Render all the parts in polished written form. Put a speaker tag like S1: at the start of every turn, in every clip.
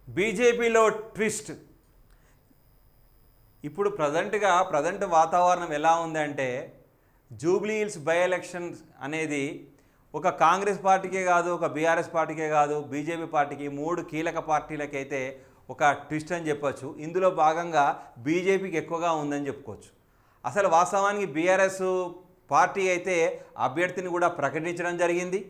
S1: బీజేపీలో ట్విస్ట్. ఇప్పుడు ప్రజెంట్ వాతావరణం ఎలా ఉందంటే జూబ్లీ హిల్స్ బై ఎలక్షన్స్ అనేది ఒక కాంగ్రెస్ పార్టీకే కాదు, ఒక బీఆర్ఎస్ పార్టీకే కాదు, బీజేపీ పార్టీకి 3 కీలక పార్టీలకైతే ఒక ట్విస్ట్ అని చెప్పొచ్చు. ఇందులో భాగంగా బీజేపీకి ఎక్కువగా ఉందని చెప్పుకోవచ్చు. అసలు వాస్తవానికి బీఆర్ఎస్ పార్టీ అయితే అభ్యర్థిని కూడా ప్రకటించడం జరిగింది.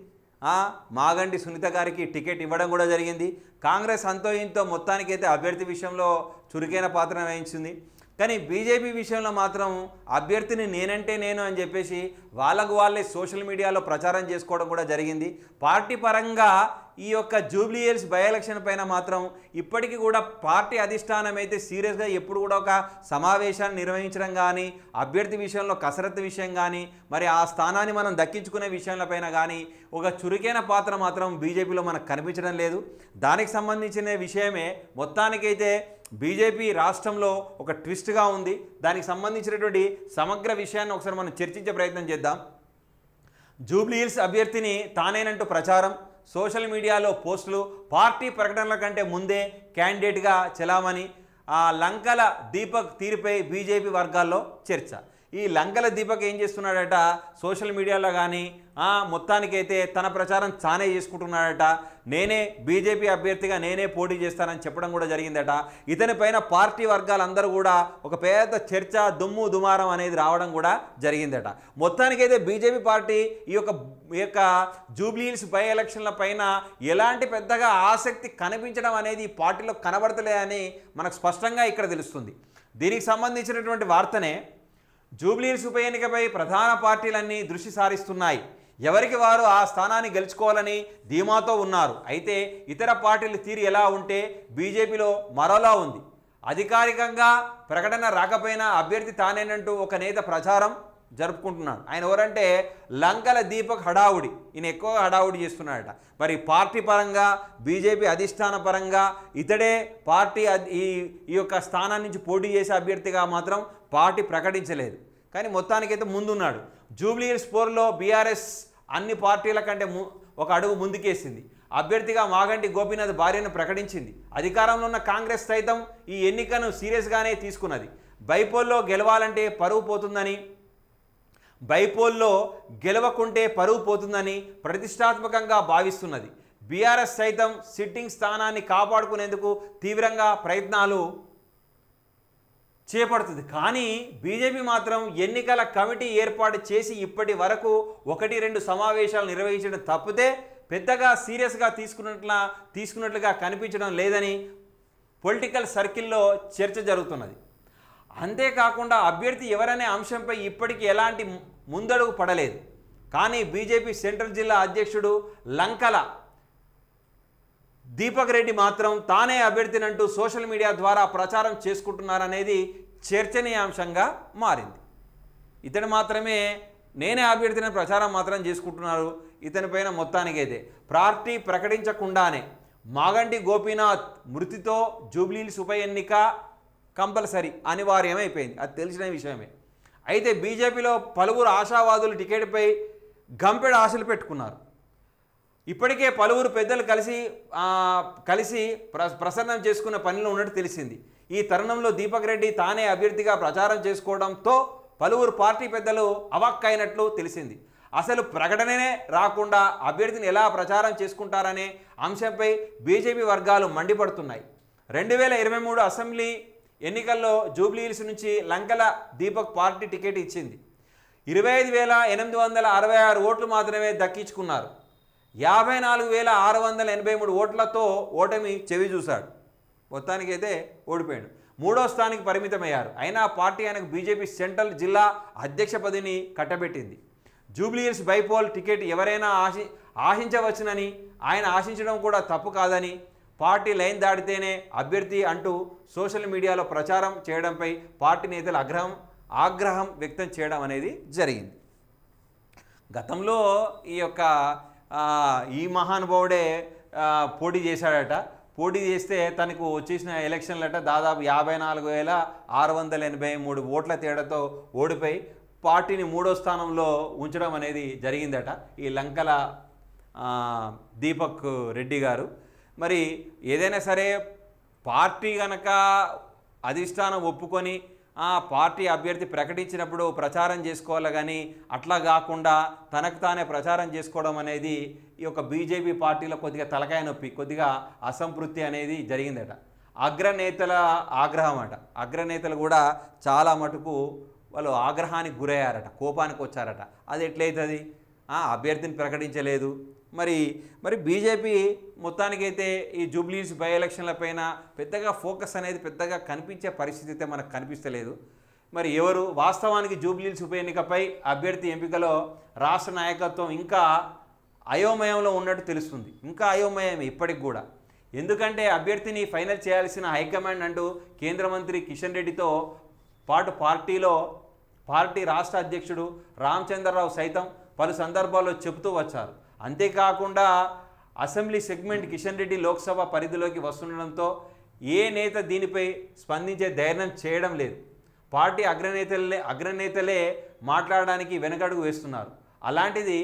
S1: మాగంటి సునీత గారికి టికెట్ ఇవ్వడం కూడా జరిగింది. కాంగ్రెస్ అంతో ఇంతో మొత్తానికైతే అభ్యర్థి విషయంలో చురుకైన పాత్ర వహించింది. కానీ బీజేపీ విషయంలో మాత్రం అభ్యర్థిని నేనంటే నేను అని చెప్పేసి వాళ్ళే సోషల్ మీడియాలో ప్రచారం చేసుకోవడం కూడా జరిగింది. పార్టీ పరంగా ఈ యొక్క జూబ్లీ హిల్స్ బై ఎలక్షన్ పైన మాత్రం ఇప్పటికీ కూడా పార్టీ అధిష్టానం అయితే సీరియస్గా ఎప్పుడు కూడా ఒక సమావేశాన్ని నిర్వహించడం కానీ, అభ్యర్థి విషయంలో కసరత్తు విషయం కానీ, మరి ఆ స్థానాన్ని మనం దక్కించుకునే విషయాలపైన కానీ ఒక చురుకైన పాత్ర మాత్రం బీజేపీలో మనకు కనిపించడం లేదు. దానికి సంబంధించిన విషయమే మొత్తానికైతే బీజేపీ రాష్ట్రంలో ఒక ట్విస్ట్గా ఉంది. దానికి సంబంధించినటువంటి సమగ్ర విషయాన్ని ఒకసారి మనం చర్చించే ప్రయత్నం చేద్దాం. జూబ్లీ హిల్స్ అభ్యర్థిని తానేనంటూ ప్రచారం, సోషల్ మీడియాలో పోస్టులు, పార్టీ ప్రకటనల కంటే ముందే క్యాండిడేట్గా చెలామణి, లంకల దీపక్ తీరుపై బీజేపీ వర్గాల్లో చర్చ. ఈ లంకల దీపక్ ఏం చేస్తున్నాడట, సోషల్ మీడియాలో కానీ మొత్తానికైతే తన ప్రచారం తానే చేసుకుంటున్నాడట. నేనే బీజేపీ అభ్యర్థిగా నేనే పోటీ చేస్తానని చెప్పడం కూడా జరిగిందట. ఇతని పైన పార్టీ వర్గాలందరూ కూడా ఒక పెద్ద చర్చ, దుమ్ము దుమారం అనేది రావడం కూడా జరిగిందట. మొత్తానికైతే బీజేపీ పార్టీ ఈ యొక్క జూబ్లీ హిల్స్ బై ఎలక్షన్ల పైన ఎలాంటి పెద్దగా ఆసక్తి కనిపించడం అనేది ఈ పార్టీలో కనబడతలేదని మనకు స్పష్టంగా ఇక్కడ తెలుస్తుంది. దీనికి సంబంధించినటువంటి వార్తనే జూబ్లీ హిల్స్ ఉప ఎన్నికపై ప్రధాన పార్టీలన్నీ దృష్టి సారిస్తున్నాయి. ఎవరికి వారు ఆ స్థానాన్ని గెలుచుకోవాలని ధీమాతో ఉన్నారు. అయితే ఇతర పార్టీల తీరు ఎలా ఉంటే బీజేపీలో మరోలా ఉంది. అధికారికంగా ప్రకటన రాకపోయినా అభ్యర్థి తానేనంటూ ఒక నేత ప్రచారం జరుపుకుంటున్నాడు. ఆయన ఎవరంటే లంకల దీపక్ హడావుడి. ఈయన ఎక్కువగా హడావుడి చేస్తున్నాడట. మరి పార్టీ పరంగా, బీజేపీ అధిష్టాన పరంగా ఇతడే పార్టీ ఈ యొక్క స్థానం నుంచి పోటీ చేసే అభ్యర్థిగా మాత్రం పార్టీ ప్రకటించలేదు. కానీ మొత్తానికైతే ముందున్నాడు. జూబ్లీ హిల్స్ పోర్లో బీఆర్ఎస్ అన్ని పార్టీల కంటే ఒక అడుగు ముందుకేసింది. అభ్యర్థిగా మాగంటి గోపీనాథ్ భార్యను ప్రకటించింది. అధికారంలో ఉన్న కాంగ్రెస్ సైతం ఈ ఎన్నికను సీరియస్గానే తీసుకున్నది. బైపోల్లో గెలవాలంటే పరువు పోతుందని, బైపోల్లో గెలవకుంటే పరువు పోతుందని ప్రతిష్టాత్మకంగా భావిస్తున్నది. బీఆర్ఎస్ సైతం సిట్టింగ్ స్థానాన్ని కాపాడుకునేందుకు తీవ్రంగా ప్రయత్నాలు చేపడుతుంది. కానీ బీజేపీ మాత్రం ఎన్నికల కమిటీ ఏర్పాటు చేసి ఇప్పటి వరకు 1-2 సమావేశాలు నిర్వహించడం తప్పితే పెద్దగా సీరియస్గా తీసుకున్నట్లుగా కనిపించడం లేదని పొలిటికల్ సర్కిల్లో చర్చ జరుగుతున్నది. అంతేకాకుండా అభ్యర్థి ఎవరనే అంశంపై ఇప్పటికీ ఎలాంటి ముందడుగు పడలేదు. కానీ బీజేపీ సెంట్రల్ జిల్లా అధ్యక్షుడు లంకల దీపక్ రెడ్డి మాత్రం తానే అభ్యర్థినంటూ సోషల్ మీడియా ద్వారా ప్రచారం చేసుకుంటున్నారనేది చర్చనీయాంశంగా మారింది. ఇతను మాత్రమే నేనే అభ్యర్థిని ప్రచారం మాత్రం చేసుకుంటున్నారు. ఇతనిపైన మొత్తానికైతే పార్టీ ప్రకటించకుండానే మాగంటి గోపీనాథ్ మృతితో జూబ్లీ హిల్స్ ఉప ఎన్నిక కంపల్సరీ అనివార్యమైపోయింది. అది తెలిసిన విషయమే. అయితే బీజేపీలో పలువురు ఆశావాదులు టికెట్పై గంపెడు ఆశలు పెట్టుకున్నారు. ఇప్పటికే పలువురు పెద్దలు కలిసి ప్రసన్నం చేసుకున్న పనిలో ఉన్నట్టు తెలిసింది. ఈ తరుణంలో దీపక్ రెడ్డి తానే అభ్యర్థిగా ప్రచారం చేసుకోవడంతో పలువురు పార్టీ పెద్దలు అవాక్కైనట్లు తెలిసింది. అసలు ప్రకటననే రాకుండా అభ్యర్థిని ఎలా ప్రచారం చేసుకుంటారనే అంశంపై బీజేపీ వర్గాలు మండిపడుతున్నాయి. 2023 అసెంబ్లీ ఎన్నికల్లో జూబ్లీ హిల్స్ నుంచి లంకల దీపక్ పార్టీ టికెట్ ఇచ్చింది. 25,866 ఓట్లు మాత్రమే దక్కించుకున్నారు. 54,683 ఓట్లతో ఓటమి చెవి చూశాడు. మొత్తానికైతే ఓడిపోయాడు. 3వ స్థానానికి పరిమితమయ్యారు. అయినా పార్టీ ఆయనకు బీజేపీ సెంట్రల్ జిల్లా అధ్యక్ష పదవిని కట్టబెట్టింది. జూబ్లీ హిల్స్ బైపోల్ టికెట్ ఎవరైనా ఆశించవచ్చునని, ఆయన ఆశించడం కూడా తప్పు కాదని, పార్టీ లైన్ దాటితేనే అభ్యర్థి అంటూ సోషల్ మీడియాలో ప్రచారం చేయడంపై పార్టీ నేతలు ఆగ్రహం వ్యక్తం చేయడం అనేది జరిగింది. గతంలో ఈ మహానుభావుడే పోటీ చేశాడట. పోటీ చేస్తే తనకు వచ్చేసిన ఎలక్షన్లట దాదాపు 54,683 ఓట్ల తేడాతో ఓడిపోయి పార్టీని 3వ స్థానంలో ఉంచడం అనేది జరిగిందట ఈ లంకల దీపక్ రెడ్డి గారు. మరి ఏదైనా సరే పార్టీ గనక అధిష్టానం ఒప్పుకొని ఆ పార్టీ అభ్యర్థి ప్రకటించినప్పుడు ప్రచారం చేసుకోవాలి, కానీ అట్లా కాకుండా తనకు తానే ప్రచారం చేసుకోవడం అనేది ఈ యొక్క బీజేపీ పార్టీలో కొద్దిగా తలకాయ నొప్పి, కొద్దిగా అసంతృప్తి అనేది జరిగిందట. అగ్రనేతల ఆగ్రహం అట. అగ్రనేతలు కూడా చాలా మటుకు వాళ్ళు ఆగ్రహానికి గురయ్యారట, కోపానికి వచ్చారట. అది ఎట్లయితుంది? అభ్యర్థిని ప్రకటించలేదు. మరి బీజేపీ మొత్తానికైతే ఈ జూబ్లీహిల్స్ బై ఎలక్షన్ల పైన పెద్దగా ఫోకస్ అనేది పెద్దగా కనిపించే పరిస్థితి అయితే మనకు కనిపిస్తలేదు. మరి ఎవరు వాస్తవానికి జూబ్లీహిల్స్ ఉప ఎన్నికపై అభ్యర్థి ఎంపికలో రాష్ట్ర నాయకత్వం ఇంకా అయోమయంలో ఉన్నట్టు తెలుస్తుంది. ఇంకా అయోమయమే ఇప్పటికి కూడా. ఎందుకంటే అభ్యర్థిని ఫైనల్ చేయాల్సిన హైకమాండ్ అంటూ కేంద్ర మంత్రి కిషన్ రెడ్డితో పాటు పార్టీ రాష్ట్ర అధ్యక్షుడు రామచంద్రరావు సైతం పలు సందర్భాల్లో చెబుతూ వచ్చారు. అంతేకాకుండా అసెంబ్లీ సెగ్మెంట్ కిషన్ రెడ్డి లోక్సభ పరిధిలోకి వస్తుండడంతో ఏ నేత దీనిపై స్పందించే ధైర్యం చేయడం లేదు. పార్టీ అగ్రనేతలే మాట్లాడడానికి వెనకడుగు వేస్తున్నారు. అలాంటిది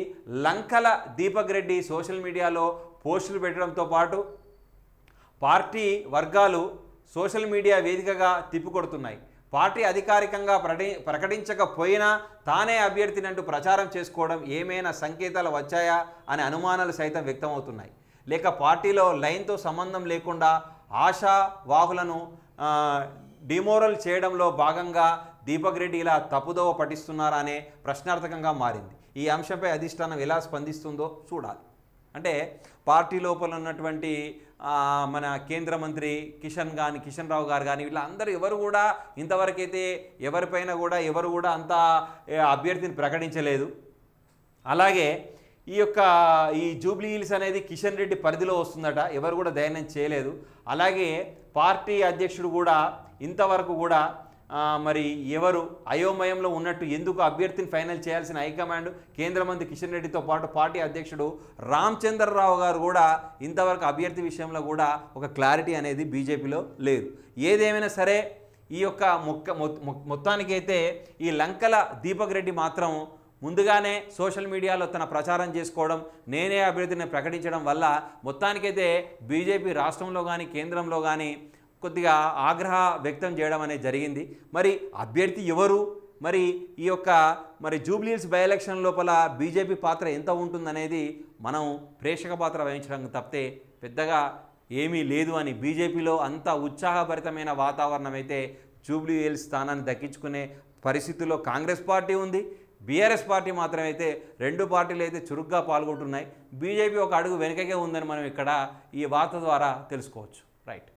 S1: లంకల దీపక్ రెడ్డి సోషల్ మీడియాలో పోస్టులు పెట్టడంతో పాటు పార్టీ వర్గాలు సోషల్ మీడియా వేదికగా తిప్పికొడుతున్నాయి. పార్టీ అధికారికంగా ప్రకటించకపోయినా తానే అభ్యర్థినంటూ ప్రచారం చేసుకోవడం ఏమైనా సంకేతాలు వచ్చాయా అనే అనుమానాలు సైతం వ్యక్తమవుతున్నాయి. లేక పార్టీలో లైన్తో సంబంధం లేకుండా ఆశావాహులను డిమోరల్ చేయడంలో భాగంగా దీపక్ రెడ్డి ఇలా తప్పుదోవ పట్టిస్తున్నారా అనే ప్రశ్నార్థకంగా మారింది. ఈ అంశంపై అధిష్టానం ఎలా స్పందిస్తుందో చూడాలి. అంటే పార్టీ లోపల ఉన్నటువంటి మన కేంద్ర మంత్రి కిషన్ రావు గారు కానీ వీళ్ళందరూ ఎవరు కూడా ఇంతవరకైతే ఎవరిపైన కూడా ఎవరు కూడా అంత అభ్యర్థిని ప్రకటించలేదు. అలాగే ఈ జూబ్లీహిల్స్ అనేది కిషన్ రెడ్డి పరిధిలో వస్తుందట, ఎవరు కూడా ధైర్యం చేయలేదు. అలాగే పార్టీ అధ్యక్షుడు కూడా ఇంతవరకు కూడా మరి ఎవరు అయోమయంలో ఉన్నట్టు, ఎందుకు అభ్యర్థిని ఫైనల్ చేయాల్సిన హైకమాండ్ కేంద్ర మంత్రి కిషన్ రెడ్డితో పాటు పార్టీ అధ్యక్షుడు రామచంద్రరావు గారు కూడా ఇంతవరకు అభ్యర్థి విషయంలో కూడా ఒక క్లారిటీ అనేది బీజేపీలో లేదు. ఏదేమైనా సరే ఈ యొక్క మొత్తానికైతే ఈ లంకల దీపక్ రెడ్డి మాత్రం ముందుగానే సోషల్ మీడియాలో తన ప్రచారం చేసుకోవడం, నేనే అభ్యర్థిని ప్రకటించడం వల్ల మొత్తానికైతే బీజేపీ రాష్ట్రంలో కానీ కేంద్రంలో కానీ కొద్దిగా ఆగ్రహ వ్యక్తం చేయడం అనేది జరిగింది. మరి అభ్యర్థి ఎవరు, మరి మరి జూబ్లీహిల్స్ బై ఎలక్షన్ లోపల బీజేపీ పాత్ర ఎంత ఉంటుందనేది మనం ప్రేక్షక పాత్ర వహించడానికి తప్పితే పెద్దగా ఏమీ లేదు అని బీజేపీలో అంత ఉత్సాహభరితమైన వాతావరణం అయితే జూబ్లీహిల్స్ స్థానాన్ని దక్కించుకునే పరిస్థితుల్లో కాంగ్రెస్ పార్టీ ఉంది. బీఆర్ఎస్ పార్టీ మాత్రమైతే రెండు పార్టీలు అయితే చురుగ్గా పాల్గొంటున్నాయి. బీజేపీ ఒక అడుగు వెనుకకే ఉందని మనం ఇక్కడ ఈ వార్త ద్వారా తెలుసుకోవచ్చు. రైట్.